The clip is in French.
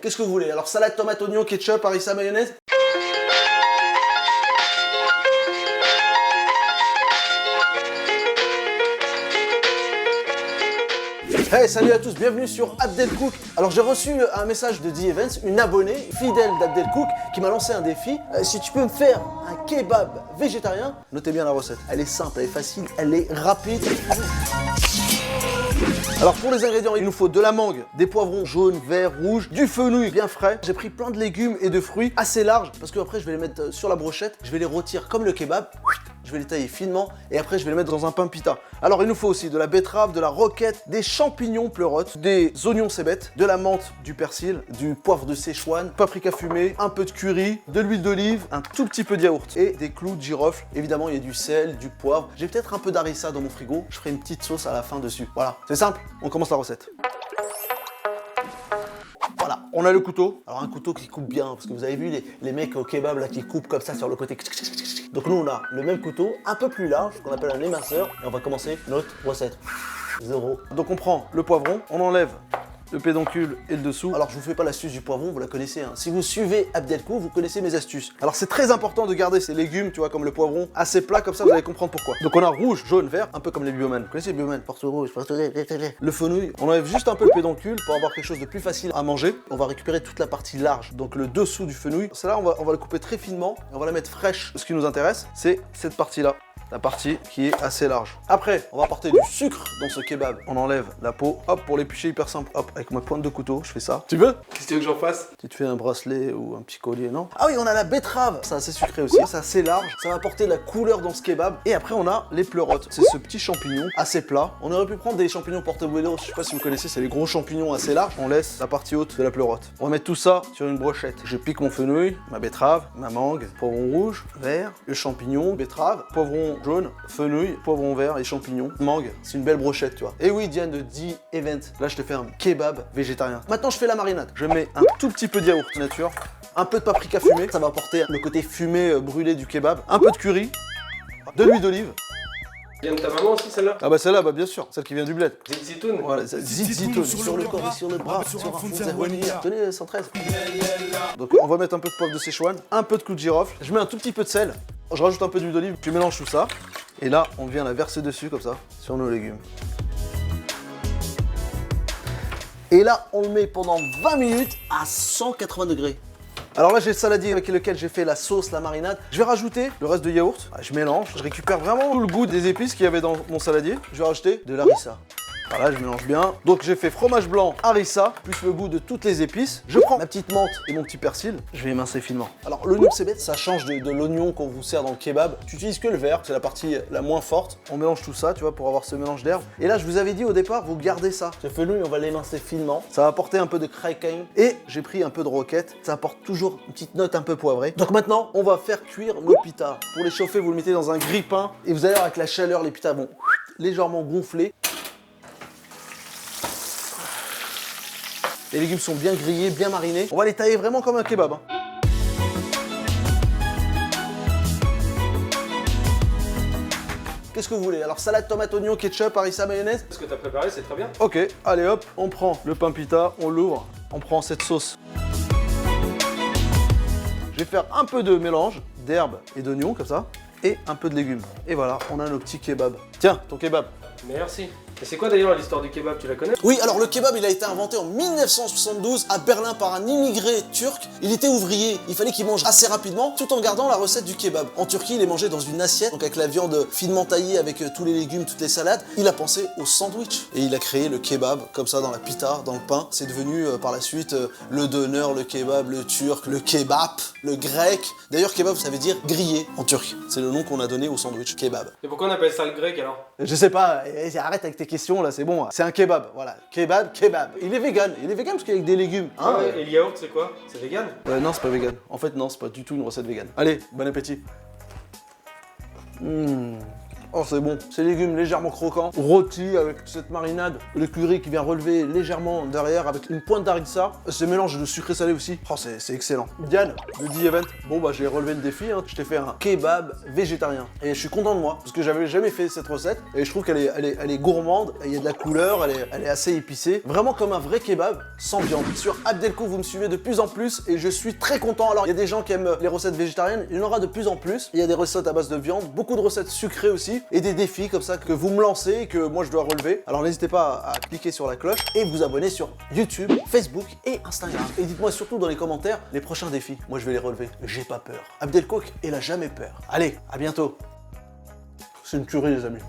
Qu'est-ce que vous voulez? Alors salade, tomate, oignon, ketchup, harissa, mayonnaise? Hey, salut à tous, bienvenue sur Abdelcook. Alors j'ai reçu un message de The Events, une abonnée fidèle d'Abdelcook qui m'a lancé un défi. Si tu peux me faire un kebab végétarien, notez bien la recette. Elle est simple, elle est facile, elle est rapide. Alors pour les ingrédients, il nous faut de la mangue, des poivrons jaunes, verts, rouges, du fenouil bien frais. J'ai pris plein de légumes et de fruits assez larges parce que après je vais les mettre sur la brochette, je vais les rôtir comme le kebab. Je vais les tailler finement et après je vais les mettre dans un pain pita. Alors il nous faut aussi de la betterave, de la roquette, des champignons pleurotes, des oignons cébettes, de la menthe, du persil, du poivre de Szechuan, paprika fumée, un peu de curry, de l'huile d'olive, un tout petit peu de yaourt et des clous de girofle. Évidemment il y a du sel, du poivre. J'ai peut-être un peu d'harissa dans mon frigo. Je ferai une petite sauce à la fin dessus. Voilà, c'est simple, on commence la recette. Voilà, on a le couteau. Alors un couteau qui coupe bien, parce que vous avez vu les mecs au kebab là qui coupent comme ça sur le côté. Donc nous on a le même couteau, un peu plus large, qu'on appelle un éminceur, et on va commencer notre recette. 0. Donc on prend le poivron, on enlève le pédoncule et le dessous. Alors je vous fais pas l'astuce du poivron, vous la connaissez. Hein. Si vous suivez Abdelcook, vous connaissez mes astuces. Alors c'est très important de garder ces légumes, tu vois, comme le poivron, assez plats, comme ça vous allez comprendre pourquoi. Donc on a rouge, jaune, vert, un peu comme les bioman. Vous connaissez les bioman? Porte rouge, porte le fenouil. On enlève juste un peu le pédoncule pour avoir quelque chose de plus facile à manger. On va récupérer toute la partie large, donc le dessous du fenouil. Celle-là, on va le couper très finement et on va la mettre fraîche. Ce qui nous intéresse, c'est cette partie-là. La partie qui est assez large. Après, on va apporter du sucre dans ce kebab. On enlève la peau. Hop, pour l'éplucher hyper simple. Hop, avec ma pointe de couteau, je fais ça. Tu veux? Qu'est-ce que tu veux que j'en fasse? Tu te fais un bracelet ou un petit collier, non? Ah oui, on a la betterave. C'est assez sucré aussi. C'est assez large. Ça va apporter de la couleur dans ce kebab. Et après, on a les pleurotes. C'est ce petit champignon assez plat. On aurait pu prendre des champignons portobello. Je sais pas si vous connaissez, c'est les gros champignons assez larges. On laisse la partie haute de la pleurote. On va mettre tout ça sur une brochette. Je pique mon fenouil, ma betterave, ma mangue, poivron rouge, vert, le champignon, betterave, poivron jaune, fenouil, poivron vert et champignons, mangue. C'est une belle brochette, tu vois. Et oui, Diane de The Event. Là, je te fais un kebab végétarien. Maintenant, je fais la marinade. Je mets un tout petit peu de yaourt nature, un peu de paprika fumée. Ça va apporter le côté fumé brûlé du kebab. Un peu de curry, de l'huile d'olive. Vient de ta maman aussi celle-là? Ah bah celle-là, bah bien sûr, celle qui vient du bled. Zitoun. Voilà, zitoun sur le corps et sur le bras, sur un fond de zéronie. Tenez, 113. Donc on va mettre un peu de poivre de Szechuan, un peu de clou de girofle. Je mets un tout petit peu de sel. Je rajoute un peu d'huile d'olive, je mélange tout ça. Et là, on vient la verser dessus comme ça, sur nos légumes. Et là, on le met pendant 20 minutes à 180 degrés. Alors là, j'ai le saladier avec lequel j'ai fait la sauce, la marinade. Je vais rajouter le reste de yaourt. Je mélange, je récupère vraiment tout le goût des épices qu'il y avait dans mon saladier. Je vais rajouter de l'harissa. Voilà, je mélange bien. Donc j'ai fait fromage blanc, harissa, plus le goût de toutes les épices. Je prends ma petite menthe et mon petit persil. Je vais émincer finement. Alors l'oignon cébette, ça change de l'oignon qu'on vous sert dans le kebab. Tu utilises que le vert, c'est la partie la moins forte. On mélange tout ça, tu vois, pour avoir ce mélange d'herbes. Et là, je vous avais dit au départ, vous gardez ça. Ce fenouil, on va l'émincer finement. Ça va apporter un peu de kraken. Et j'ai pris un peu de roquette. Ça apporte toujours une petite note un peu poivrée. Donc maintenant, on va faire cuire nos pitas. Pour les chauffer, vous le mettez dans un grille-pain. Et vous allez voir avec la chaleur, les pitas vont légèrement gonfler. Les légumes sont bien grillés, bien marinés. On va les tailler vraiment comme un kebab. Hein. Qu'est-ce que vous voulez? Alors salade, tomate, oignon, ketchup, harissa, mayonnaise? Ce que t'as préparé, c'est très bien. Ok, allez hop, on prend le pain pita, on l'ouvre, on prend cette sauce. Je vais faire un peu de mélange d'herbes et d'oignons comme ça, et un peu de légumes. Et voilà, on a nos petits kebabs. Tiens, ton kebab. Merci. Et c'est quoi d'ailleurs l'histoire du kebab, tu la connais? Oui, alors le kebab, il a été inventé en 1972 à Berlin par un immigré turc. Il était ouvrier, il fallait qu'il mange assez rapidement tout en gardant la recette du kebab. En Turquie, il est mangé dans une assiette, donc avec la viande finement taillée, avec tous les légumes, toutes les salades. Il a pensé au sandwich et il a créé le kebab comme ça dans la pita, dans le pain. C'est devenu par la suite le doner, le kebab, le turc, le kebab, le grec. D'ailleurs, kebab, ça veut dire grillé en turc. C'est le nom qu'on a donné au sandwich, kebab. Et pourquoi on appelle ça le grec alors? Je sais pas, arrête avec tes questions là, c'est bon. C'est un kebab, voilà. Kebab, kebab. Il est vegan parce qu'il y a des légumes. Hein, ouais, et le yaourt, c'est quoi? C'est vegan? Non, c'est pas vegan. En fait, non, c'est pas du tout une recette vegan. Allez, bon appétit. Oh, c'est bon. Ces légumes légèrement croquants, rôtis avec cette marinade, le curry qui vient relever légèrement derrière avec une pointe d'harissa. Ce mélange de sucré salé aussi. Oh, c'est excellent. Diane, de The Event. Bon, bah, j'ai relevé le défi. Hein. Je t'ai fait un kebab végétarien. Et je suis content de moi parce que j'avais jamais fait cette recette. Et je trouve qu'elle est gourmande. Il y a de la couleur, elle est assez épicée. Vraiment comme un vrai kebab sans viande. Sur Abdelko, vous me suivez de plus en plus et je suis très content. Alors, il y a des gens qui aiment les recettes végétariennes. Il y en aura de plus en plus. Il y a des recettes à base de viande, beaucoup de recettes sucrées aussi et des défis comme ça que vous me lancez et que moi je dois relever. Alors n'hésitez pas à cliquer sur la cloche et vous abonner sur YouTube, Facebook et Instagram. Et dites-moi surtout dans les commentaires les prochains défis. Moi je vais les relever. J'ai pas peur. Abdelkouk, il a jamais peur. Allez, à bientôt. C'est une tuerie les amis.